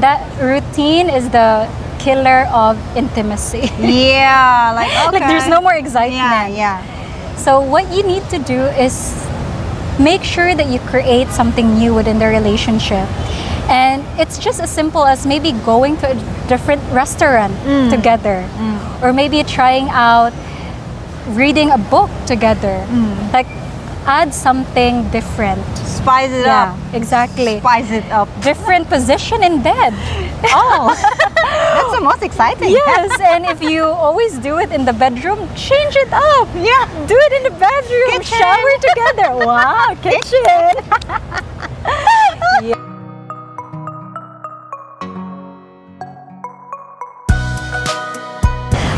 that routine is the killer of intimacy. Yeah, like okay. Like there's no more excitement. Yeah. So what you need to do is make sure that you create something new within the relationship. And it's just as simple as maybe going to a different restaurant together. Or maybe trying out reading a book together. Like add something different. Spice it up. Exactly. Spice it up. Different position in bed. Oh, that's the most exciting. Yes, and if you always do it in the bedroom, change it up. Yeah. Do it in the bedroom. Kitchen. Shower together. Wow, kitchen. Yeah.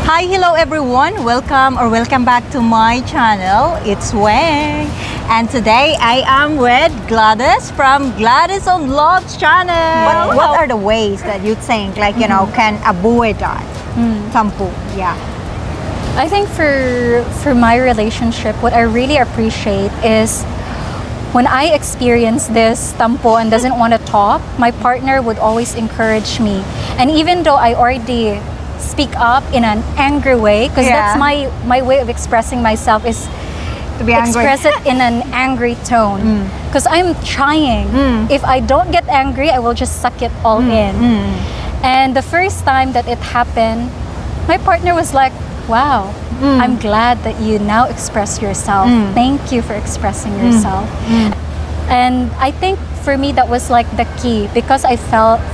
Hi, hello everyone. Welcome back to my channel. It's Wang. And today I am with Gladys from Gladys on Love's channel. What are the ways that you think, like, you know, can avoid that? Tampo, yeah. I think for my relationship, what I really appreciate is when I experience this tampo and doesn't want to talk, my partner would always encourage me. And even though I already speak up in an angry way, because that's my way of expressing myself is To be angry. express it in an angry tone. Because I'm trying. If I don't get angry, I will just suck it all in. And the first time that it happened, my partner was like, wow, I'm glad that you now express yourself. Thank you for expressing yourself. And I think for me that was like the key, because I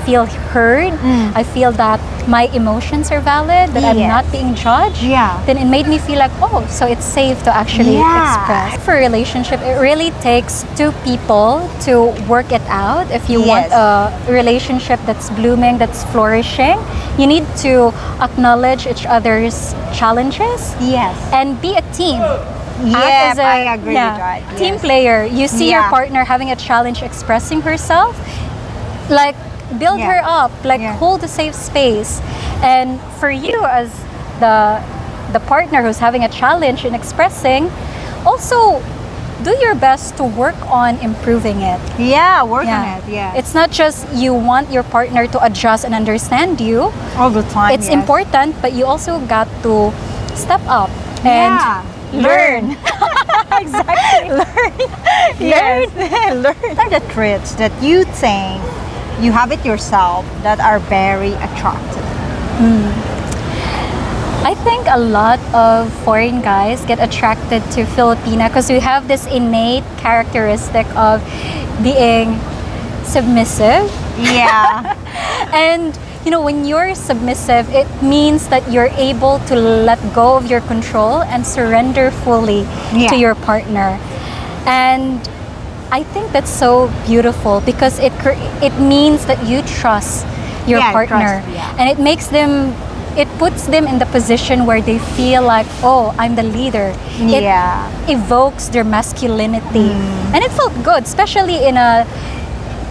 feel heard. I feel that my emotions are valid, that I'm not being judged. Yeah. Then it made me feel like, oh, so it's safe to actually express. For a relationship, it really takes two people to work it out. If you want a relationship that's blooming, that's flourishing, you need to acknowledge each other's challenges. Yes. And be a team. Yeah, As a, I agree with that. Team Yes. player. You see your partner having a challenge expressing herself, like build her up, like hold a safe space. And for you as the partner who's having a challenge in expressing, also do your best to work on improving it. Yeah, work on it. Yeah. It's not just you want your partner to adjust and understand you all the time. It's important, but you also got to step up and learn. Exactly. Learn. Learn. What are the traits that you think you have it yourself that are very attractive? I think a lot of foreign guys get attracted to Filipina because we have this innate characteristic of being submissive. Yeah. And you know, when you're submissive, it means that you're able to let go of your control and surrender fully to your partner. And I think that's so beautiful because it means that you trust your partner. And it makes them, it puts them in the position where they feel like, oh, I'm the leader. It evokes their masculinity. And it felt good, especially in a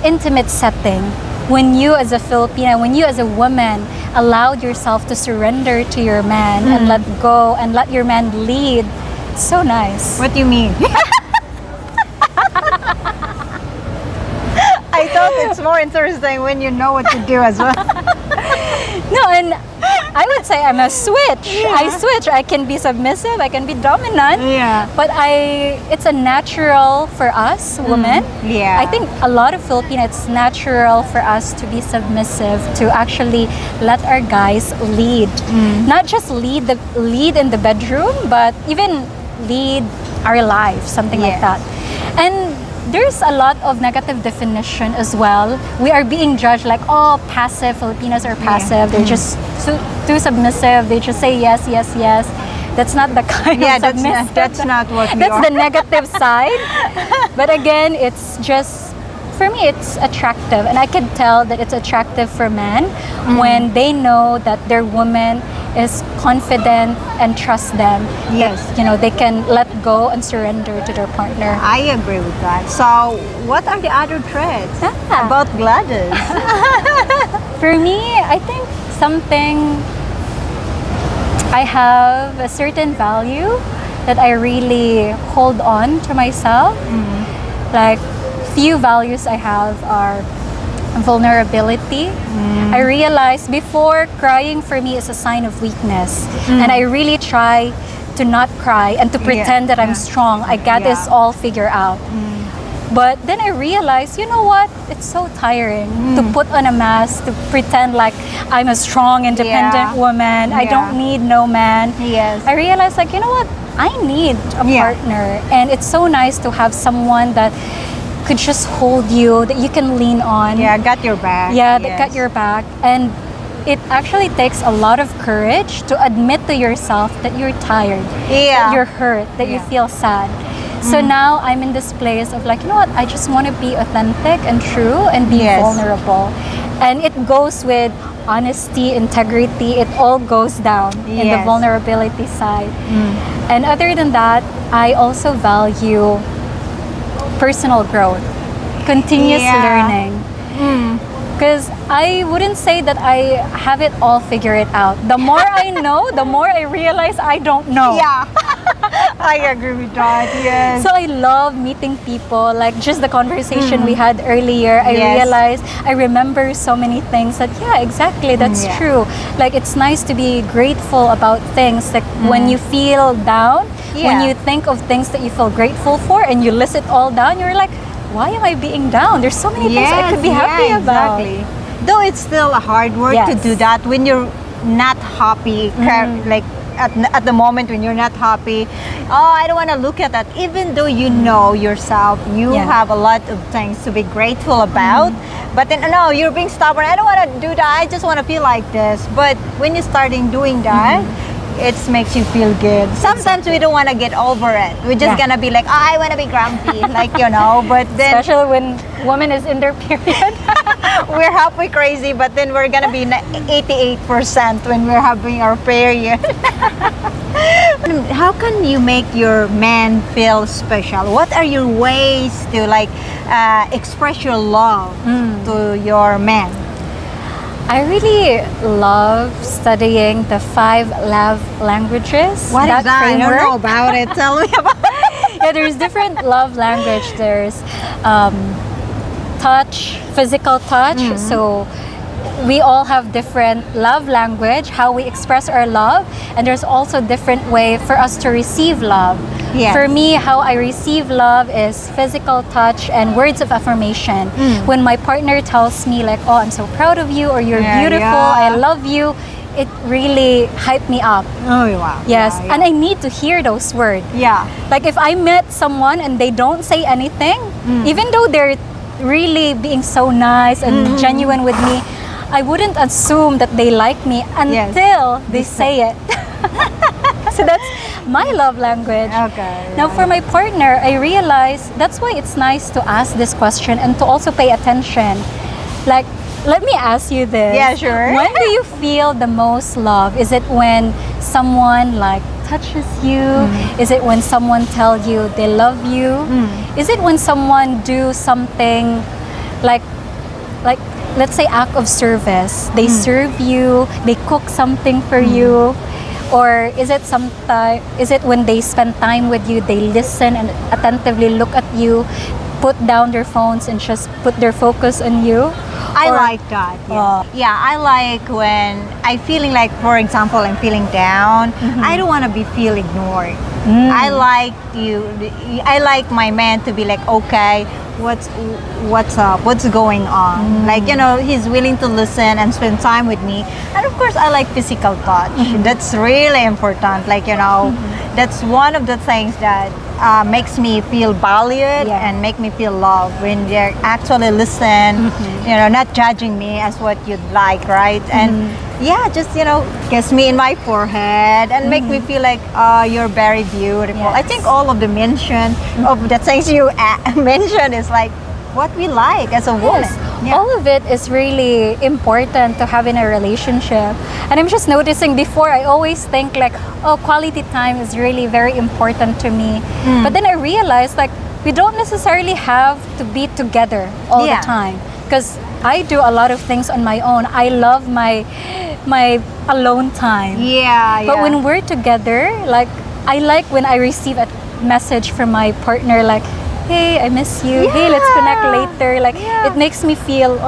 intimate setting. When you as a Filipina, when you as a woman allowed yourself to surrender to your man and let go and let your man lead, it's so nice. What do you mean? I thought it's more interesting when you know what to do as well. No, and I would say I'm a switch. I switch. I can be submissive, I can be dominant. But it's a natural for us women. I think a lot of Filipinos, it's natural for us to be submissive, to actually let our guys lead. Not just lead in the bedroom, but even lead our life, something like that. And there's a lot of negative definition as well. We are being judged like, oh, passive, Filipinos are passive. They're just too submissive. They just say yes, yes, yes. That's not the kind of submissive. That's not what we That's are. the negative side. But again, it's just, for me, it's attractive. And I can tell that it's attractive for men when they know that their woman is confident and trust them. Yes. That, you know, they can let go and surrender to their partner. I agree with that. So, what are the other traits about Gladys? For me, I think something, I have a certain value that I really hold on to myself. Like, few values I have are vulnerability. I realized before, crying for me is a sign of weakness. And I really try to not cry and to pretend that I'm strong. I got this all figured out. But then I realized, you know what? It's so tiring to put on a mask, to pretend like I'm a strong, independent woman. I don't need no man. I realized, like, you know what? I need a partner. And it's so nice to have someone that could just hold you, that you can lean on. Got your back. That got your back. And it actually takes a lot of courage to admit to yourself that you're tired, that you're hurt, that you feel sad. So now I'm in this place of like, you know what, I just want to be authentic and true and be vulnerable. And it goes with honesty, integrity, it all goes down in the vulnerability side. And other than that, I also value personal growth, continuous learning. Because I wouldn't say that I have it all figured out. The more I know, the more I realize I don't know. I agree with that, So I love meeting people, like just the conversation we had earlier. I realized, I remember so many things that, exactly, that's true. Like, it's nice to be grateful about things. Like, when you feel down, when you think of things that you feel grateful for and you list it all down, you're like, why am I being down? There's so many things I could be happy about. Though it's still a hard work to do that when you're not happy, like at the moment when you're not happy. I don't want to look at that. Even though you know yourself, you have a lot of things to be grateful about. But then, no, you're being stubborn. I don't want to do that. I just want to feel like this. But when you're starting doing that, it makes you feel good. Sometimes we don't want to get over it. We're just gonna be like, I want to be grumpy, like, you know. But then, especially when woman is in their period, we're halfway crazy. But then we're gonna be 88% when we're having our period. How can you make your man feel special? What are your ways to like express your love to your man? I really love studying the 5 love languages. What is that? I don't know about it. Tell me about it. There's different love language. There's touch, physical touch. So we all have different love language, how we express our love, and there's also different way for us to receive love. For me, how I receive love is physical touch and words of affirmation. When my partner tells me like, oh, I'm so proud of you, or you're beautiful, I love you, it really hyped me up. Oh, wow. And I need to hear those words. Like if I met someone and they don't say anything, even though they're really being so nice and genuine with me, I wouldn't assume that they like me until they say it. So that's my love language. Now for my partner, I realize that's why it's nice to ask this question and to also pay attention. Like, let me ask you this. When do you feel the most love? Is it when someone like touches you? Is it when someone tells you they love you? Is it when someone do something like let's say act of service? They serve you, they cook something for you. Or is it when they spend time with you, they listen and attentively look at you, put down their phones and just put their focus on you? I like that. I like when I feeling like, for example, I'm feeling down. I don't want to be feel ignored. I like my man to be like, okay, what's up, what's going on, like, you know, he's willing to listen and spend time with me. And of course I like physical touch. That's really important, like, you know, that's one of the things that makes me feel valued and make me feel loved, when they actually listen, you know, not judging me as what you'd like, right? And just, you know, kiss me in my forehead and make me feel like, you're very beautiful. I think all of the mention of the things you mentioned is like what we like as a woman. All of it is really important to have in a relationship. And I'm just noticing, before I always think like, oh, quality time is really very important to me. But then I realized like we don't necessarily have to be together all the time, because I do a lot of things on my own. I love my alone time. But when we're together, like I like when I receive a message from my partner like, hey, I miss you. Hey, let's connect later. Like, it makes me feel,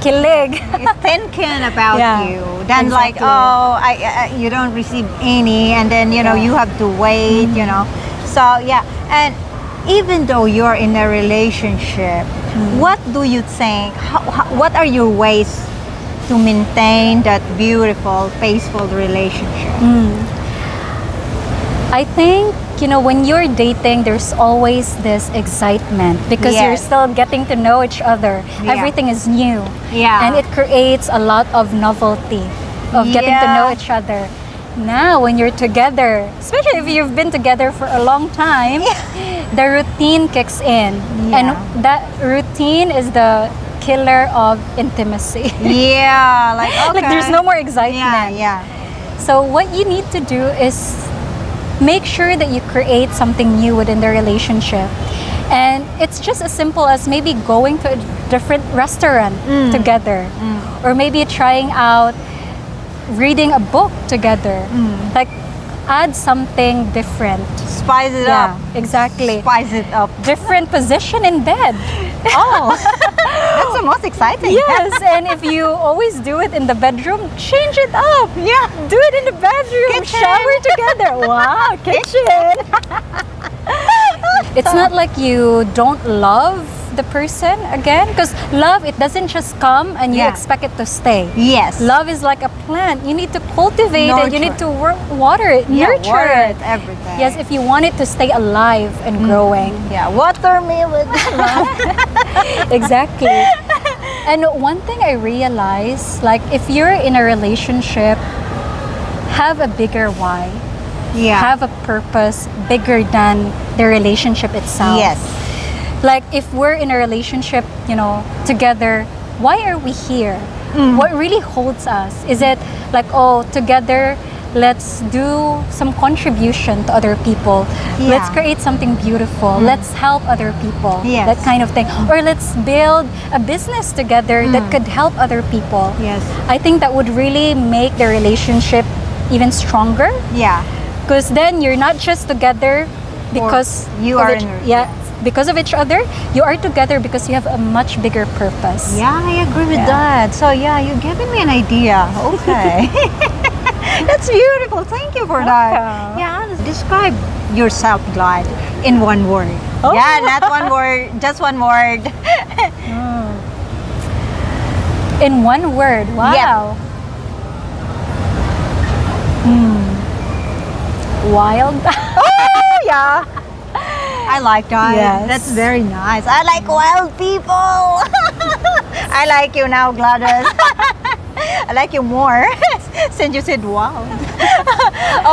kilig. It's thinking about you. Then like, exactly. you don't receive any, and then you know you have to wait. You know, so yeah. And even though you're in a relationship, what do you think? What are your ways to maintain that beautiful, peaceful relationship? I think, when you're dating, there's always this excitement because you're still getting to know each other. Everything is new. And it creates a lot of novelty of getting to know each other. Now, when you're together, especially if you've been together for a long time, the routine kicks in. And that routine is the killer of intimacy. Like there's no more excitement. So what you need to do is make sure that you create something new within the relationship. And it's just as simple as maybe going to a different restaurant together, or maybe trying out reading a book together. Like, add something different. Spice it up. Exactly. Spice it up. Different position in bed. That's the most exciting. Yes, and if you always do it in the bedroom, change it up. Do it in the bedroom. Kitchen. Shower together. Wow, kitchen. It's not like you don't love the person again, because love, it doesn't just come and you expect it to stay. Love is like a plant. You need to cultivate it. You need to water it, nurture water it every day. Yes, if you want it to stay alive and growing. Water me with love. Exactly. And one thing I realized, like, if you're in a relationship, have a bigger why. Have a purpose bigger than the relationship itself. Like, if we're in a relationship, together, why are we here? What really holds us? Is it like, together, let's do some contribution to other people. Let's create something beautiful. Let's help other people. That kind of thing. Or let's build a business together that could help other people. I think that would really make the relationship even stronger. Because then you're not just together because you are because of each other. You are together because you have a much bigger purpose. I agree with that. So you're giving me an idea. Okay. That's beautiful. Thank you for that. Describe yourself, Glad, in one word. Not one word, just one word. In one word. Wow. Wild. I like that. That's very nice. I like wild people. I like you now, Gladys. I like you more since you said wild.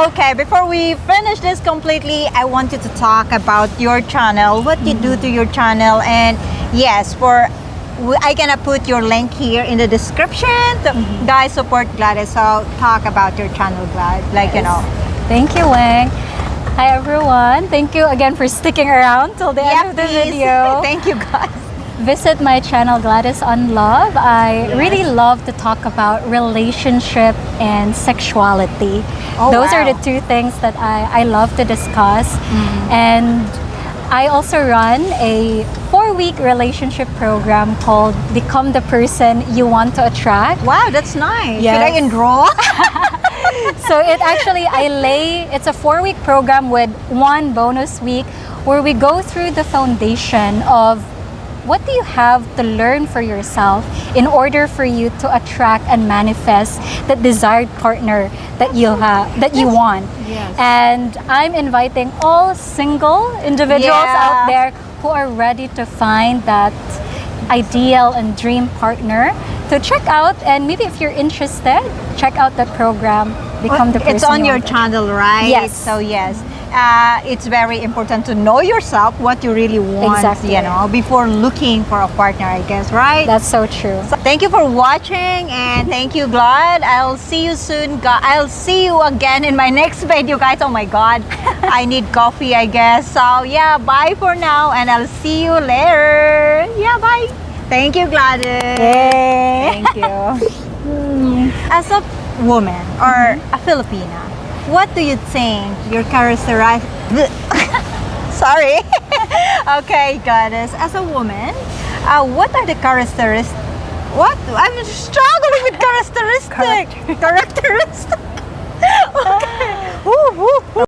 Okay, before we finish this completely, I want you to talk about your channel, what you do to your channel, and I'm gonna put your link here in the description. Guys, support Gladys. So talk about your channel, Glad. Thank you, Wang. Hi everyone. Thank you again for sticking around till the end of the video. Thank you, guys. Visit my channel, Gladys on Love. I really love to talk about relationship and sexuality. Those are the two things that I love to discuss. And I also run a 4-week relationship program called Become the Person You Want to Attract. Wow, that's nice. Should I enroll? So it's a 4-week program with one bonus week where we go through the foundation of what do you have to learn for yourself in order for you to attract and manifest that desired partner that you want. And I'm inviting all single individuals out there who are ready to find that ideal and dream partner to check out. And maybe if you're interested, check out the program, Become the Person. It's on your channel, right? Yes. So it's very important to know yourself, what you really want, before looking for a partner, I guess, right? That's so true. So thank you for watching, and thank you, Glad. I'll see you soon. I'll see you again in my next video, guys. Oh my God, I need coffee, I guess. So bye for now, and I'll see you later. Bye. Thank you, Gladys. Thank you. As a woman or a Filipina, what do you think your characteristic? Sorry. Okay, Goddess, as a woman, what are the characteristics? What? I'm struggling with characteristics. Characteristics.